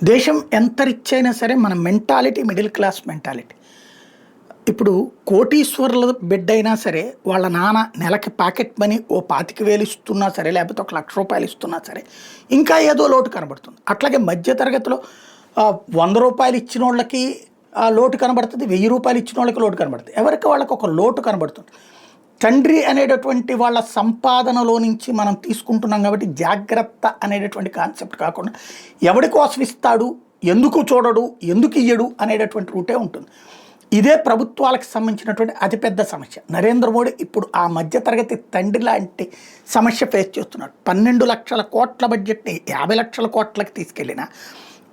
దేశం ఎంత రిచ్ అయినా సరే మన మెంటాలిటీ మిడిల్ క్లాస్ మెంటాలిటీ. ఇప్పుడు కోటీశ్వరుల బిడ్డ అయినా సరే వాళ్ళ నాన్న నెలకి పాకెట్ మనీ ఓ 25,000 ఇస్తున్నా సరే, లేకపోతే ఒక ₹1,00,000 ఇస్తున్నా సరే, ఇంకా ఏదో లోటు కనబడుతుంది. అట్లాగే మధ్య తరగతిలో ₹100 ఇచ్చినోళ్ళకి లోటు కనబడుతుంది, ₹1000 ఇచ్చినోళ్ళకి లోటు కనబడుతుంది. ఎవరికి వాళ్ళకి ఒక లోటు కనబడుతుంది. తండ్రి అనేటటువంటి వాళ్ళ సంపాదనలో నుంచి మనం తీసుకుంటున్నాం కాబట్టి జాగ్రత్త అనేటటువంటి కాన్సెప్ట్ కాకుండా ఎవడి కోసం ఇస్తాడు, ఎందుకు చూడడు, ఎందుకు ఇయ్యడు అనేటటువంటి రూటే ఉంటుంది. ఇదే ప్రభుత్వాలకు సంబంధించినటువంటి అతిపెద్ద సమస్య. నరేంద్ర మోడీ ఇప్పుడు ఆ మధ్యతరగతి తండ్రి లాంటి సమస్య ఫేస్ చేస్తున్నాడు. 12 లక్షల కోట్ల బడ్జెట్ని 50 లక్షల కోట్లకి తీసుకెళ్ళిన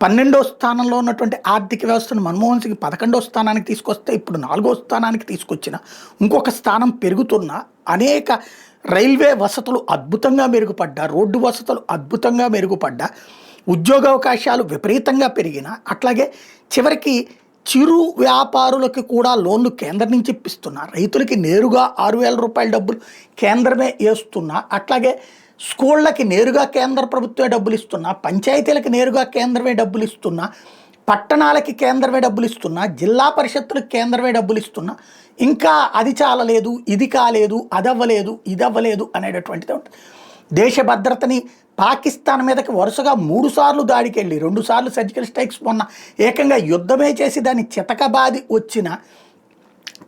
12వ స్థానంలో ఉన్నటువంటి ఆర్థిక వ్యవస్థను మన్మోహన్ సింగ్ 11వ స్థానానికి తీసుకొస్తే ఇప్పుడు 4వ స్థానానికి తీసుకొచ్చిన, ఇంకొక స్థానం పెరుగుతున్న, అనేక రైల్వే వసతులు అద్భుతంగా మెరుగుపడ్డా, రోడ్డు వసతులు అద్భుతంగా మెరుగుపడ్డా, ఉద్యోగావకాశాలు విపరీతంగా పెరిగిన, అట్లాగే చివరికి చిరు వ్యాపారులకు కూడా లోన్లు కేంద్రం నుంచి ఇప్పిస్తున్నా, రైతులకి నేరుగా ₹6,000 డబ్బులు కేంద్రమే వేస్తున్నా, అట్లాగే స్కూళ్ళకి నేరుగా కేంద్ర ప్రభుత్వమే డబ్బులు ఇస్తున్నా, పంచాయతీలకు నేరుగా కేంద్రమే డబ్బులు ఇస్తున్నా, పట్టణాలకి కేంద్రమే డబ్బులు ఇస్తున్నా, జిల్లా పరిషత్తులకు కేంద్రమే డబ్బులు ఇస్తున్నా, ఇంకా అది చాలలేదు, ఇది కాలేదు, అదవ్వలేదు, ఇది అవ్వలేదు అనేటటువంటిది ఉంటుంది. దేశ భద్రతని పాకిస్తాన్ మీదకి వరుసగా 3 సార్లు దాడికి వెళ్ళి 2 సార్లు సర్జికల్ స్ట్రైక్స్, మొన్న ఏకంగా యుద్ధమే చేసి దాన్ని చితకబాది వచ్చిన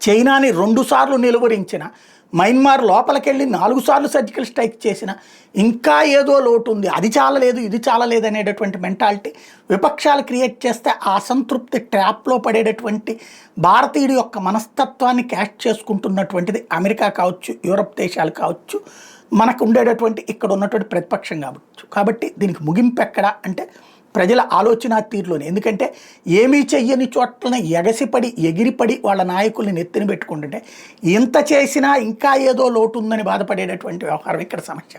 చైనాని 2 సార్లు నిలువరించిన, మయన్మార్ లోపలికెళ్ళి 4 సార్లు సర్జికల్ స్ట్రైక్ చేసిన, ఇంకా ఏదో లోటు ఉంది, అది చాలలేదు, ఇది చాలలేదు అనేటటువంటి మెంటాలిటీ విపక్షాలు క్రియేట్ చేస్తే ఆ అసంతృప్తి ట్రాప్లో పడేటటువంటి భారతీయుడి యొక్క మనస్తత్వాన్ని క్యాష్ చేసుకుంటున్నటువంటిది అమెరికా కావచ్చు, యూరప్ దేశాలు కావచ్చు, మనకు ఉండేటటువంటి ఇక్కడ ఉన్నటువంటి ప్రతిపక్షం కావచ్చు. కాబట్టి దీనికి ముగింపు ఎక్కడ అంటే ప్రజల ఆలోచన తీరులోనే. ఎందుకంటే ఏమీ చెయ్యని చోట్లనే ఎగసిపడి ఎగిరిపడి వాళ్ళ నాయకుల్ని నెత్తిన పెట్టుకుంటుంటే ఇంత చేసినా ఇంకా ఏదో లోటు ఉందని బాధపడేటటువంటి వ్యవహారం ఇక్కడ సమస్య.